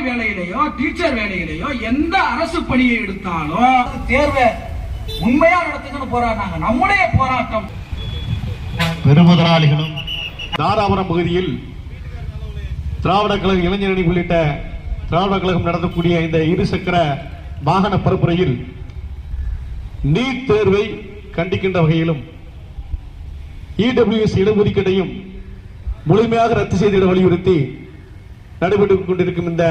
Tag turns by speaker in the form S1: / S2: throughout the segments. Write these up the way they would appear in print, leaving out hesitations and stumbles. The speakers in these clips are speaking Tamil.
S1: வேலையிலையோ டீச்சர் வேலையிலையோ எந்த அரசு பணியை எடுத்தாலும் தேர்வை உண்மையா நடத்துங்கன்னு போராடினாங்க. நம்முடைய போராட்டம்
S2: பெருமுதலாளிகளும் தாராபுரம் பகுதியில் திராவிட கழக இளைஞரணி உள்ளிட்ட திராவிட கழகம் நடத்தக்கூடிய இந்த இருசக்கர வாகன பரப்புரையில் நீட் தேர்வை கண்டிக்கின்ற வகையிலும் இடபிள்யூஎஸ் இடஒதுக்கீட்டையும் முழுமையாக ரத்து செய்திட வலியுறுத்தி நடைபெற்றுக் கொண்டிருக்கும் இந்த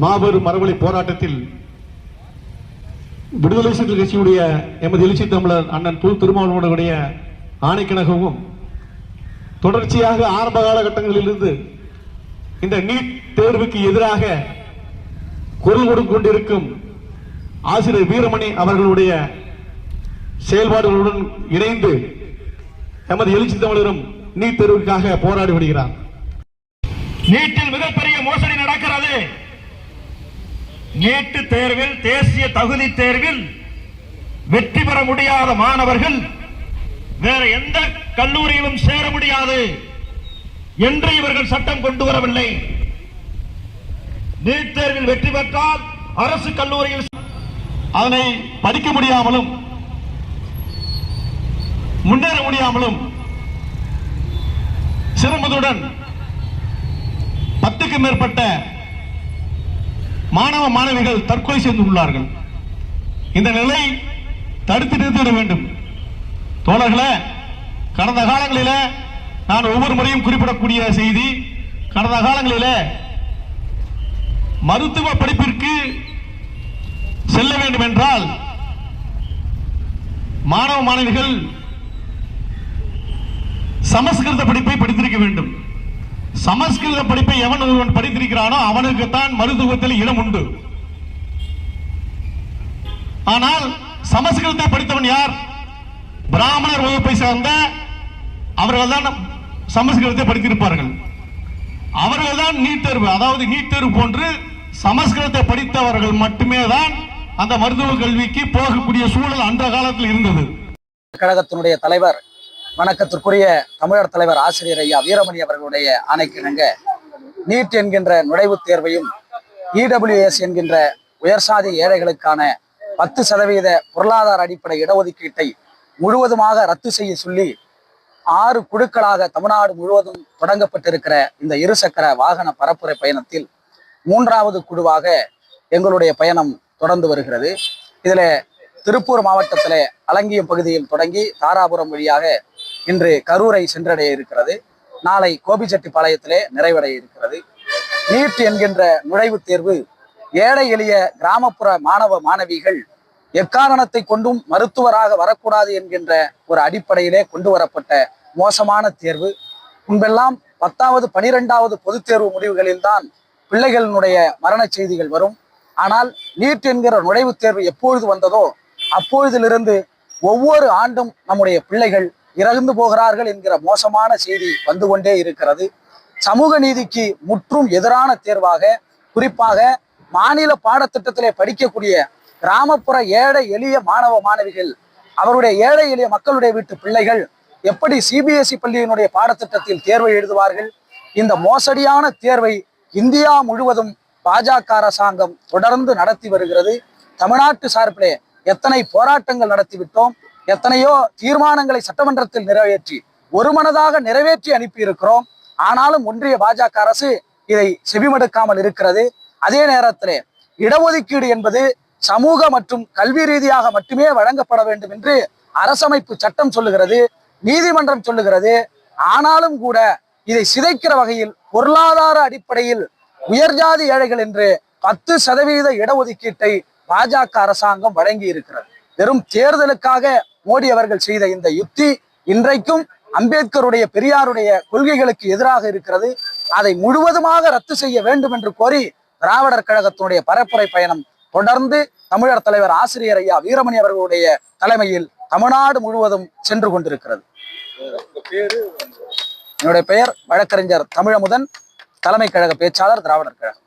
S2: மாபெரும் மரவழி போராட்டத்தில் விடுதலை சிறுத்தைகள் கட்சியுடைய எமது எழுச்சி தமிழர் அண்ணன் தொல் திருமாவளவனுடைய ஆணைக்கிணகவும் தொடர்ச்சியாக ஆரம்ப காலகட்டங்களிலிருந்து இந்த நீட் தேர்வுக்கு எதிராக குரல் கொடுத்துக் கொண்டிருக்கும் ஆசிரியர் வீரமணி அவர்களுடைய செயல்பாடுகளுடன் இணைந்து எமது எழுச்சி தமிழரும் நீட் தேர்வுக்காக போராடி வருகிறார்.
S3: நீட்டில் மிகப்பெரிய மோசடி நடக்கிறது. நீட் தேர்வில், தேசிய தகுதி தேர்வில் வெற்றி பெற முடியாத மாணவர்கள் வேற எந்த கல்லூரியிலும் சேர முடியாது என்று இவர்கள் சட்டம் கொண்டு வரவில்லை. நீட் தேர்வில் வெற்றி பெற்றால் அரசு கல்லூரியில்
S2: அதனை படிக்க முடியாமலும் முன்னேற முடியாமலும் சிரமத்துடன் 10க்கும் மேற்பட்ட மாணவ மாணவிகள் தற்கொலை செய்துள்ளார்கள். இந்த நிலை தடுத்து நிறுத்திவிட வேண்டும். தோழர்களே, கடந்த காலங்களில் நான் ஒவ்வொரு முறையும் குறிப்பிடக்கூடிய செய்தி, கடந்த காலங்களில் மருத்துவ படிப்பிற்கு செல்ல வேண்டும் என்றால் மாணவ மாணவிகள் சமஸ்கிருத படிப்பை படித்திருக்க வேண்டும். சமஸ்கிருத படிப்பை எவன் ஒருவன் படித்திருக்கிறானோ அவனுக்குத்தான் மருத்துவத்தில் இடம் உண்டு. ஆனால் சமஸ்கிருதத்தை படித்தவன் யார்? பிராமணர் வகுப்பை சார்ந்த அவர்கள் தான் சமஸ்கிருதத்தை படித்திருப்பார்கள். அவர்கள் தான் நீட் தேர்வு, அதாவது நீட் தேர்வு போன்று சமஸ்கிருதத்தை படித்தவர்கள் மட்டுமே தான் அந்த மருத்துவ கல்விக்கு போகக்கூடிய சூழல் அந்த காலத்தில் இருந்தது.
S4: கழகத்தினுடைய தலைவர், வணக்கத்திற்குரிய தமிழர் தலைவர் ஆசிரியர் ஐயா வீரமணி அவர்களுடைய ஆணைக்கிணங்க நீட் என்கின்ற நுழைவுத் தேர்வையும் இடபிள்யூஎஸ் என்கின்ற உயர்சாதி ஏழைகளுக்கான 10% பொருளாதார அடிப்படை இடஒதுக்கீட்டை முழுவதுமாக ரத்து செய்ய சொல்லி 6 குழுக்களாக தமிழ்நாடு முழுவதும் தொடங்கப்பட்டிருக்கிற இந்த இருசக்கர வாகன பரப்புரை பயணத்தில் 3வது குழுவாக எங்களுடைய பயணம் தொடர்ந்து வருகிறது. இதில் திருப்பூர் மாவட்டத்தில் அலங்கியம் பகுதியில் தொடங்கி தாராபுரம் வழியாக இன்று கரூரை சென்றடைய இருக்கிறது. நாளை கோபிச்செட்டிப்பாளையத்திலே நிறைவடைய இருக்கிறது. நீட் என்கின்ற நுழைவுத் தேர்வு ஏழை எளிய கிராமப்புற மாணவ மாணவிகள் எக்காரணத்தை கொண்டும் மருத்துவராக வரக்கூடாது என்கின்ற ஒரு அடிப்படையிலே கொண்டு வரப்பட்ட மோசமான தேர்வு. முன்பெல்லாம் 10வது 12வது பொதுத் தேர்வு முடிவுகளில்தான் பிள்ளைகளினுடைய மரண செய்திகள் வரும். ஆனால் நீட் என்கிற நுழைவுத் தேர்வு எப்பொழுது வந்ததோ அப்பொழுதிலிருந்து ஒவ்வொரு ஆண்டும் நம்முடைய பிள்ளைகள் இறந்து போகிறார்கள் என்கிற மோசமான செய்தி வந்து கொண்டே இருக்கிறது. சமூக நீதிக்கு முற்றும் எதிரான தேர்வாக, குறிப்பாக மாநில பாடத்திட்டத்திலே படிக்கக்கூடிய கிராமப்புற ஏழை எளிய மாணவ மாணவிகள், அவருடைய ஏழை எளிய மக்களுடைய வீட்டு பிள்ளைகள் எப்படி சிபிஎஸ்இ பள்ளியினுடைய பாடத்திட்டத்தில் தேர்வை எழுதுவார்கள்? இந்த மோசடியான தேர்வை இந்தியா முழுவதும் பாஜக அரசாங்கம் தொடர்ந்து நடத்தி வருகிறது. தமிழ்நாட்டு சார்பிலே எத்தனை போராட்டங்கள் நடத்திவிட்டோம், எத்தனையோ தீர்மானங்களை சட்டமன்றத்தில் நிறைவேற்றி ஒருமனதாக நிறைவேற்றி அனுப்பி இருக்கிறோம். ஆனாலும் ஒன்றிய பாஜக அரசு இதை செவிமடுக்காமல் இருக்கிறது. அதே நேரத்தில் இடஒதுக்கீடு என்பது சமூக மற்றும் கல்வி ரீதியாக மட்டுமே வழங்கப்பட வேண்டும் என்று அரசமைப்பு சட்டம் சொல்லுகிறது, நீதிமன்றம் சொல்லுகிறது. ஆனாலும் கூட இதை சிதைக்கிற வகையில் பொருளாதார அடிப்படையில் உயர்ஜாதி ஏழைகள் என்று 10% இடஒதுக்கீட்டை பாஜக அரசாங்கம் வழங்கி இருக்கிறது. வெறும் தேர்தலுக்காக மோடி அவர்கள் செய்த இந்த யுக்தி இன்றைக்கும் அம்பேத்கருடைய பெரியாருடைய கொள்கைகளுக்கு எதிராக இருக்கிறது. அதை முழுவதுமாக ரத்து செய்ய வேண்டும் என்று கோரி திராவிடர் கழகத்தினுடைய பரப்புரை பயணம் தொடர்ந்து தமிழர் தலைவர் ஆசிரியர் ஐயா வீரமணி அவர்களுடைய தலைமையில் தமிழ்நாடு முழுவதும் சென்று கொண்டிருக்கிறது. என்னுடைய பெயர் வழக்கறிஞர் தமிழமுதன், தலைமை கழக பேச்சாளர், திராவிடர் கழகம்.